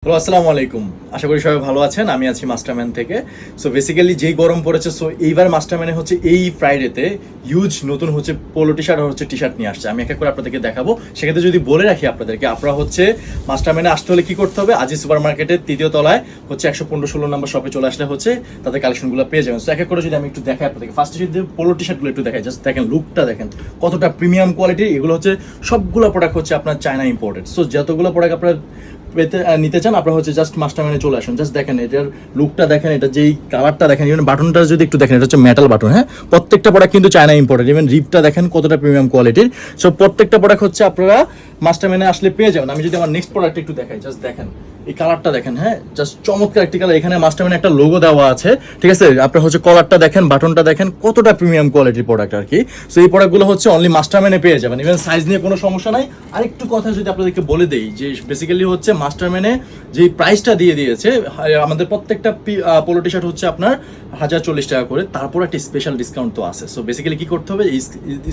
Hello, আসসালামু আলাইকুম। আশা করি সবাই ভালো আছেন। আমি আছি মাস্টারম্যান থেকে। সো বেসিক্যালি যেই গরম পড়েছে, সো এইবার মাস্টারম্যানে হচ্ছে এই ফ্রাইডেতে হিউজ নতুন হচ্ছে পোলো টি শার্ট আর হচ্ছে টি শার্ট নিয়ে আসছে। আমি এক এক করে আপনাদেরকে দেখাবো। সেক্ষেত্রে যদি বলে রাখি আপনাদেরকে, আপনারা হচ্ছে মাস্টারম্যানে আসতে হলে কি করতে হবে, আজি সুপার মার্কেটের ৩য় তলায় হচ্ছে ১১৫-১৬ নম্বর শপে চলে আসলে হচ্ছে তাদের কালেকশনগুলো পেয়ে যাবেন। সো এক এক করে যদি আমি একটু দেখাই আপনাদেরকে, ফার্স্টে যদি পোলো টি শার্টগুলো একটু দেখাই, জাস্ট দেখেন লুকটা দেখেন কতটা প্রিমিয়াম কোয়ালিটির। এগুলো হচ্ছে সবগুলো প্রোডাক্ট হচ্ছে আপনার চায়না ইম্পোর্টেড। সো যতগুলো প্রোডাক্ট আপনার নিতে চান আপনারা হচ্ছে জাস্ট মাস্টারম্যানে চলে আসুন। জাস্ট দেখেন এটার লুকটা দেখেন, এটা যেই কালারটা দেখেন, ইভেন বাটনটা যদি একটু দেখেন, এটা হচ্ছে মেটাল বাটন। হ্যাঁ, প্রত্যেকটা প্রোডাক্ট কিন্তু চায়না ইম্পোর্টেড। ইভেন রিপটা দেখেন কতটা প্রিমিয়াম কোয়ালিটির। সো প্রত্যেকটা প্রোডাক্ট হচ্ছে আপনারা মাস্টারম্যানে আসলে পেয়ে যাবেন। আমি যদি আমার নেক্সট প্রোডাক্ট একটু দেখাই, জাস্ট দেখেন এই কালারটা দেখেন। হ্যাঁ, জাস্ট চমৎকার একটি কালার। এখানে মাস্টারম্যানে একটা লোগো দেওয়া আছে, ঠিক আছে। আপনার হচ্ছে কলারটা দেখেন, বাটনটা দেখেন, কতটা প্রিমিয়াম কোয়ালিটির প্রোডাক্ট আর কি। সো এই প্রোডাক্টগুলো হচ্ছে অনলি মাস্টারম্যানে পেয়ে যাবেন। ইভেন সাইজ নিয়ে কোনো সমস্যা নাই। আরেকটু কথা যদি আপনাদেরকে বলে দেই, যে বেসিক্যালি হচ্ছে মাস্টারম্যানে যে প্রাইসটা দিয়ে দিয়েছে, আমাদের প্রত্যেকটা পোলো টি শার্ট হচ্ছে আপনার ১০৪০ টাকা করে, তারপর একটা স্পেশাল ডিসকাউন্ট তো আছে। সো বেসিক্যালি কি করতে হবে, এই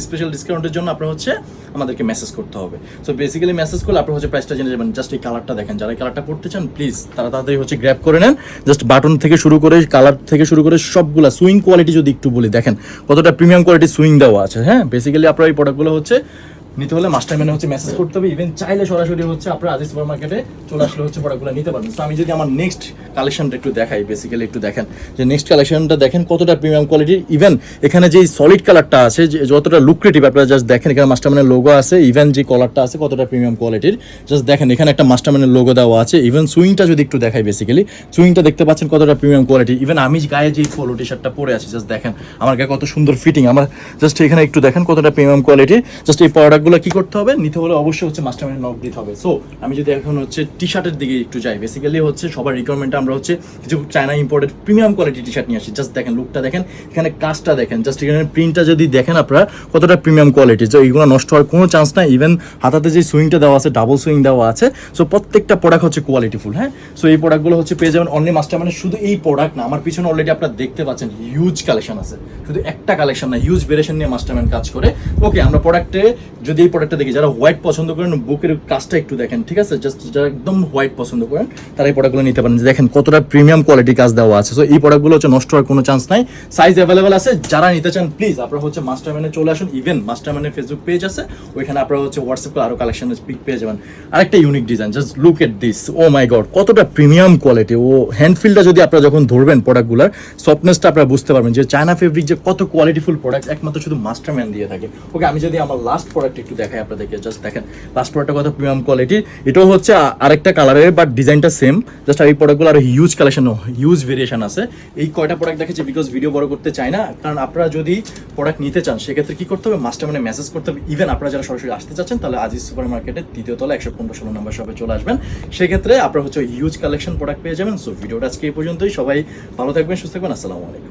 স্পেশাল ডিসকাউন্টের জন্য আপনার হচ্ছে আমাদেরকে মেসেজ করতে হবে। সো বেসিক্যালি মেসেজ করলে আপনার হচ্ছে প্রাইসটা জেনে যাবেন। জাস্ট এই কালারটা দেখেন, যারা এই কালারটা পড়তে চান প্লিজ তারা তাড়াতাড়ি হচ্ছে গ্র্যাব করে নেন। জাস্ট বাটন থেকে শুরু করে কালার থেকে শুরু করে সবগুলা সুইং কোয়ালিটি যদি একটু বলি, দেখেন কতটা প্রিমিয়াম কোয়ালিটি সুইং দেওয়া আছে। হ্যাঁ, বেসিক্যালি আপনার এই প্রোডাক্টগুলো হচ্ছে নিতে হলে মাস্টারম্যানে হচ্ছে মেসেজ করতে হবে। ইভেন চাইলে সরাসরি হচ্ছে আপনারা আজি সুপার মার্কেটে চলে আসলে হচ্ছে প্রোডাক্টগুলো নিতে পারবেন। তো আমি যদি আমার নেক্সট কালেকশনটা একটু দেখাই, বেসিক্যালি একটু দেখেন যে নেক্সট কালেকশনটা দেখেন কতটা প্রিমিয়াম কোয়ালিটির। ইভেন এখানে যে সলিড কালারটা আছে, যে যতটা লুক্রেটিভ, আপনারা জাস্ট দেখেন এখানে মাস্টারম্যানের লোগো আছে। ইভেন যে কলারটা আছে কতটা প্রিমিয়াম কোয়ালিটির, জাস্ট দেখেন এখানে একটা মাস্টারম্যানের লোগো দেওয়া আছে। ইভেন সুইংটা যদি একটু দেখাই, বেসিক্যালি সুইংটা দেখতে পাচ্ছেন কতটা প্রিমিয়াম কোয়ালিটি। ইভেন আমি গায়ে যে পোলো টি শার্টটা পরে আছি, জাস্ট দেখেন আমার গায়ে কত সুন্দর ফিটিং। আমার জাস্ট এখানে একটু দেখেন কতটা প্রিমিয়াম কোয়ালিটির। জাস্ট এই প্রোডাক্টগুলো কি করতে হবে, নিতে হলে অবশ্যই হচ্ছে মাস্টারম্যানে নক দিতে হবে। সো আমি যদি এখন হচ্ছে টি শার্টের দিকে একটু যাই, বেসিক্যালি হচ্ছে সবার রিকোয়ারমেন্টে আমরা হচ্ছে কিছু China imported premium quality T shirt নিয়ে আসি। জাস্ট দেখেন লুকটা দেখেন, এখানে কাজটা দেখেন, জাস্ট এখানে প্রিন্টটা যদি দেখেন আপনারা কতটা প্রিমিয়াম কোয়ালিটি। তো এইগুলো নষ্ট হওয়ার কোনো চান্স নাই। ইভেন হাতাতে যে সুইংটা দেওয়া আছে, ডাবল সুইং দেওয়া আছে। সো প্রত্যেকটা প্রোডাক্ট হচ্ছে কোয়ালিটিফুল। হ্যাঁ, সো এই প্রোডাক্টগুলো হচ্ছে পেয়ে যাবেন অনলি মাস্টারম্যানে। শুধু এই প্রোডাক্ট না, আমার পিছনে অলরেডি আপনারা দেখতে পাচ্ছেন হিউজ কালেকশন আছে। শুধু একটা কালেকশন না, হিউজ ভেরিয়েশন নিয়ে মাস্টারম্যান কাজ করে। ওকে, আমরা প্রোডাক্টে যদি এই প্রোডাক্টটা দেখি, যারা হোয়াইট পছন্দ করেন, বুকের কাজটা একটু দেখেন, ঠিক আছে। জাস্ট যারা একদম হোয়াইট পছন্দ করেন তারা এই প্রোডাক্টগুলো নিতে পারেন। দেখেন কতটা প্রিমিয়াম কোয়ালিটি কাজ দেওয়া আছে। সো এই প্রোডাক্টগুলো হচ্ছে নষ্ট হওয়ার কোনো চান্স নাই। সাইজ অ্যাভেলেবেল আছে। যারা নিতে চান প্লিজ আপনারা হচ্ছে মাস্টারম্যানে চলে আসুন। ইভেন মাস্টারম্যানের ফেসবুক পেজ আছে, ওইখানে আপনারা হচ্ছে হোয়াটসঅ্যাপ করে আরো কালেকশনের পিক পেয়ে যাবেন। আরেকটা unique design, just look at this. Oh my god, কতটা প্রিমিয়াম কোয়ালিটি। ও হ্যান্ডফিলটা যদি আপনারা যখন ধরবেন প্রোডাক্টগুলোর সফটনেসটা আপনারা বুঝতে পারবেন যে চায়না ফেব্রিক যে কত কোয়ালিটিফুল প্রোডাক্ট একমাত্র শুধু মাস্টারম্যান দিয়ে থাকে। ওকে, আমি যদি আমার লাস্ট প্রোডাক্ট একটু দেখাই আপনাদেরকে, জাস্ট দেখেন লাস্ট প্রোডাক্টটা কত প্রিমিয়াম কোয়ালিটি। এটাও হচ্ছে আরেকটা কালারের, বাট ডিজাইনটা সেম। জাস্ট এই প্রোডাক্টগুলো আরো হিউজ কালেকশন, হিউজ ভেরিয়েশন আছে। এই কয়টা প্রোডাক্ট দেখেছি বিকজ ভিডিও বড় করতে চাই না। কারণ আপনারা যদি প্রোডাক্ট নিতে চান সেক্ষেত্রে কি করতে হবে, মাস্টারম্যানে মেসেজ করতে হবে। ইভেন আপনারা যারা সরাসরি আসতে চাচ্ছেন তাহলে আজিজ সুপার মার্কেটের ৩য় তলা ১১৫-১৬ নম্বর শপে চলে আসবেন। সেক্ষেত্রে আপনারা হচ্ছে হিউজ কালেকশন প্রোডাক্ট পেয়ে যাবেন। সো ভিডিওটা আজকে এই পর্যন্তই। সবাই ভালো থাকবেন, সুস্থ থাকবেন। আসসালামু আলাইকুম।